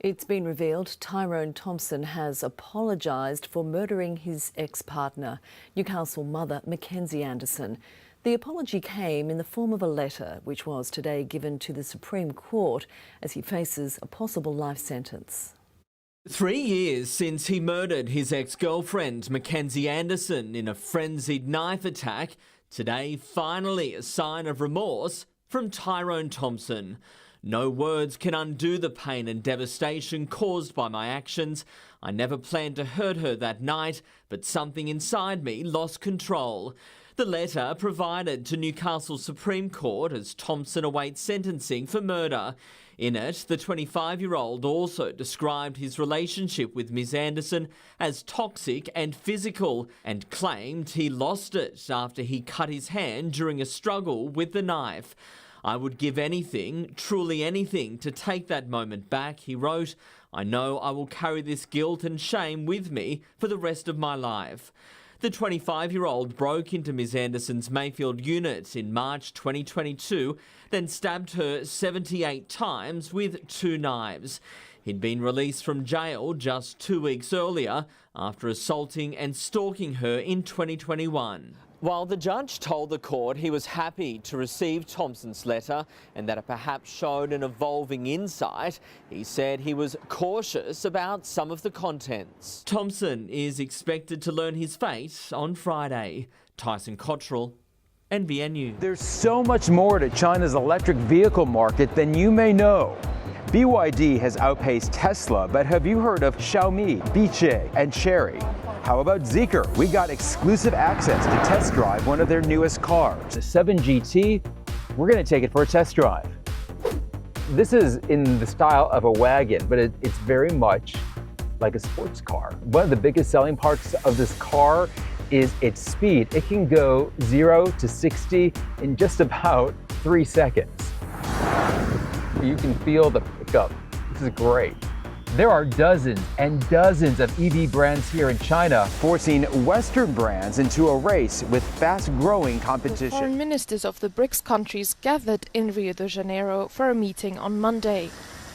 It's been revealed Tyrone Thompson has apologised for murdering his ex-partner, Newcastle mother Mackenzie Anderson. The apology came in the form of a letter, which was today given to the Supreme Court as he faces a possible life sentence. 3 years since he murdered his ex-girlfriend Mackenzie Anderson in a frenzied knife attack, today finally a sign of remorse from Tyrone Thompson. No words can undo the pain and devastation caused by my actions. I never planned to hurt her that night, but something inside me lost control. The letter provided to Newcastle Supreme Court as Thompson awaits sentencing for murder. In it, the 25-year-old also described his relationship with Ms. Anderson as toxic and physical and claimed he lost it after he cut his hand during a struggle with the knife. I would give anything, truly anything, to take that moment back, he wrote. I know I will carry this guilt and shame with me for the rest of my life. The 25-year-old broke into Ms. Anderson's Mayfield unit in March 2022, then stabbed her 78 times with 2 knives. He'd been released from jail just 2 weeks earlier after assaulting and stalking her in 2021. While the judge told the court he was happy to receive Thompson's letter and that it perhaps showed an evolving insight, he said he was cautious about some of the contents. Thompson is expected to learn his fate on Friday. Tyson Cottrell, NBN News. There's so much more to China's electric vehicle market than you may know. BYD has outpaced Tesla, but have you heard of Xiaomi, Biche, and Chery? How about Zeekr? We got exclusive access to test drive one of their newest cars. The 7 GT, we're going to take it for a test drive. This is in the style of a wagon, but it's very much like a sports car. One of the biggest selling parts of this car is its speed. It can go 0 to 60 in just about 3 seconds. You can feel the pickup. This is great. There are dozens and dozens of EV brands here in China, forcing Western brands into a race with fast-growing competition. The foreign ministers of the BRICS countries gathered in Rio de Janeiro for a meeting on Monday.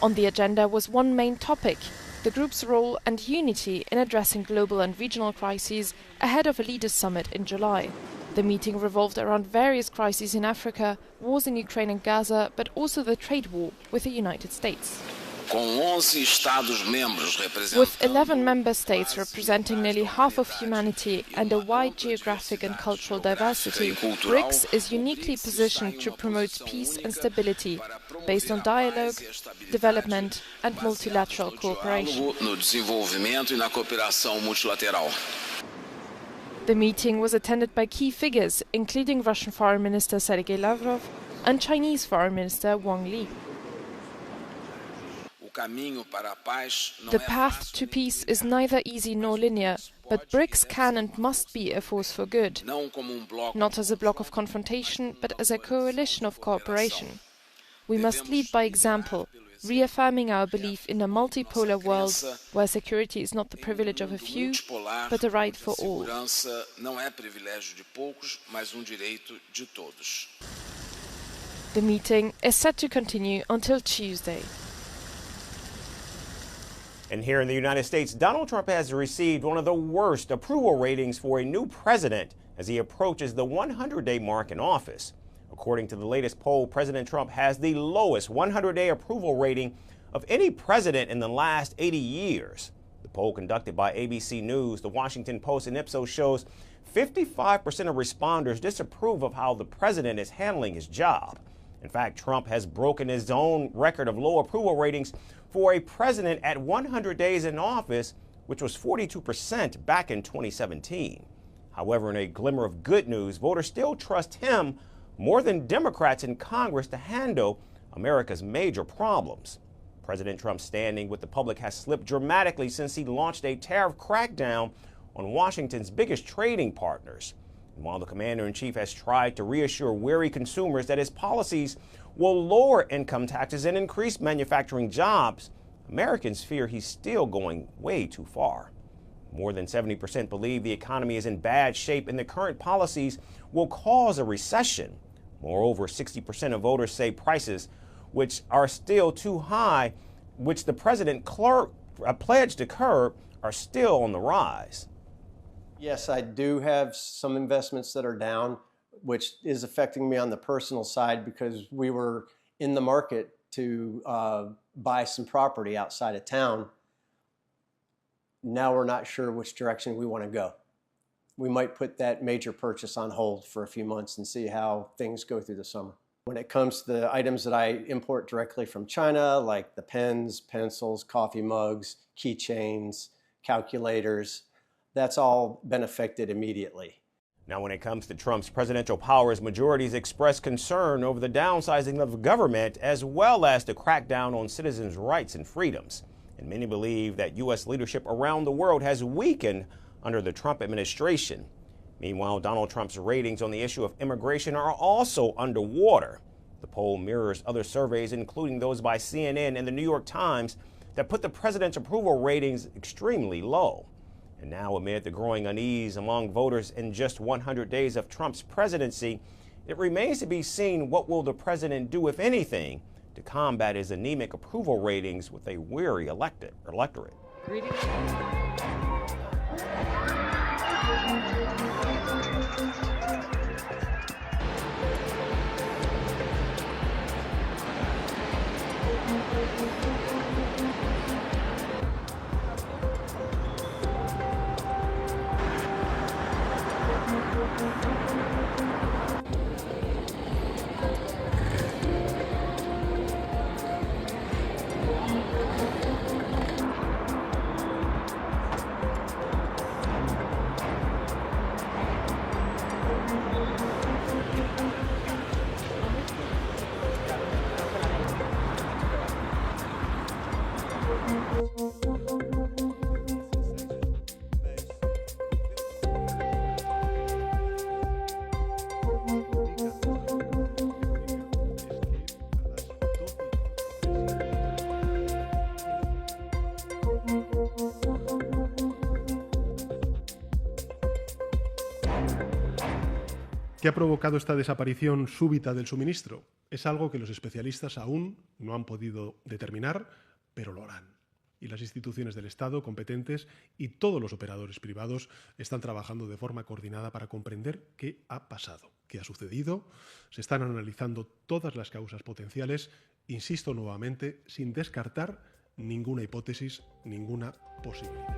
On the agenda was one main topic: the group's role and unity in addressing global and regional crises ahead of a leaders' summit in July. The meeting revolved around various crises in Africa, wars in Ukraine and Gaza, but also the trade war with the United States. With 11 member states representing nearly half of humanity and a wide geographic and cultural diversity, BRICS is uniquely positioned to promote peace and stability based on dialogue, development and multilateral cooperation. The meeting was attended by key figures, including Russian Foreign Minister Sergei Lavrov and Chinese Foreign Minister Wang Yi. The path to peace is neither easy nor linear, but BRICS can and must be a force for good, not as a bloc of confrontation, but as a coalition of cooperation. We must lead by example, reaffirming our belief in a multipolar world where security is not the privilege of a few, but a right for all. The meeting is set to continue until Tuesday. And here in the United States, Donald Trump has received one of the worst approval ratings for a new president as he approaches the 100-day mark in office. According to the latest poll, President Trump has the lowest 100-day approval rating of any president in the last 80 years. The poll conducted by ABC News, The Washington Post, and Ipsos shows 55% of responders disapprove of how the president is handling his job. In fact, Trump has broken his own record of low approval ratings for a president at 100 days in office, which was 42% back in 2017. However, in a glimmer of good news, voters still trust him more than Democrats in Congress to handle America's major problems. President Trump's standing with the public has slipped dramatically since he launched a tariff crackdown on Washington's biggest trading partners. And while the commander-in-chief has tried to reassure weary consumers that his policies will lower income taxes and increase manufacturing jobs, Americans fear he's still going way too far. More than 70% believe the economy is in bad shape and the current policies will cause a recession. Moreover, 60% of voters say prices, which are still too high, which the president pledged to curb, are still on the rise. Yes, I do have some investments that are down, which is affecting me on the personal side because we were in the market to buy some property outside of town. Now we're not sure which direction we want to go. We might put that major purchase on hold for a few months and see how things go through the summer. When it comes to the items that I import directly from China, like the pens, pencils, coffee mugs, keychains, calculators, that's all been affected immediately. Now, when it comes to Trump's presidential powers, majorities express concern over the downsizing of government as well as the crackdown on citizens' rights and freedoms. And many believe that U.S. leadership around the world has weakened under the Trump administration. Meanwhile, Donald Trump's ratings on the issue of immigration are also underwater. The poll mirrors other surveys, including those by CNN and the New York Times, that put the president's approval ratings extremely low. And now, amid the growing unease among voters in just 100 days of Trump's presidency, it remains to be seen what will the president do, if anything, to combat his anemic approval ratings with a weary electorate. ¿Qué ha provocado esta desaparición súbita del suministro? Es algo que los especialistas aún no han podido determinar, pero lo harán. Y las instituciones del Estado competentes y todos los operadores privados están trabajando de forma coordinada para comprender qué ha pasado, qué ha sucedido. Se están analizando todas las causas potenciales, insisto nuevamente, sin descartar ninguna hipótesis, ninguna posibilidad.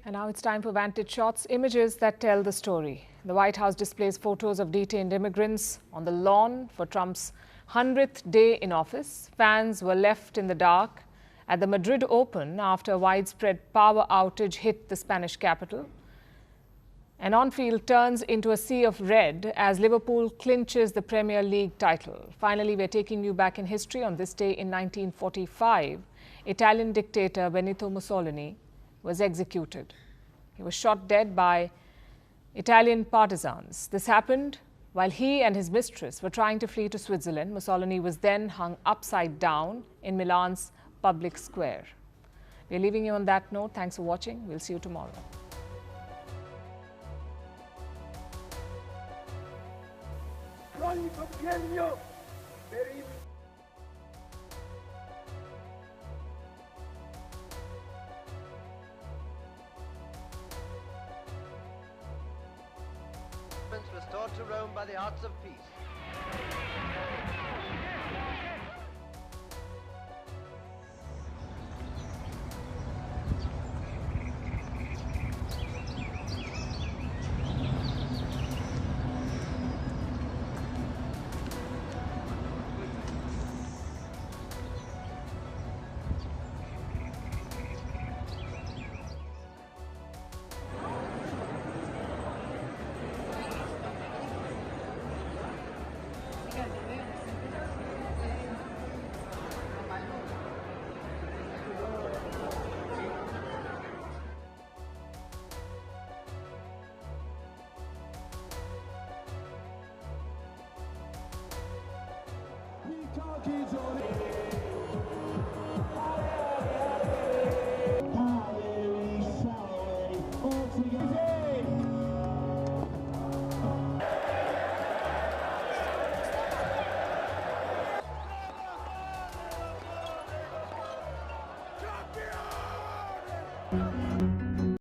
And now it's time for Vantage Shots, images that tell the story. The White House displays photos of detained immigrants on the lawn for Trump's 100th day in office. Fans were left in the dark at the Madrid Open after a widespread power outage hit the Spanish capital. An on-field turns into a sea of red as Liverpool clinches the Premier League title. Finally, we're taking you back in history. On this day in 1945, Italian dictator Benito Mussolini was executed. He was shot dead by Italian partisans. This happened while he and his mistress were trying to flee to Switzerland. Mussolini was then hung upside down in Milan's public square. We're leaving you on that note. Thanks for watching. We'll see you tomorrow. Restored to Rome by the arts of peace. talkie Johnny.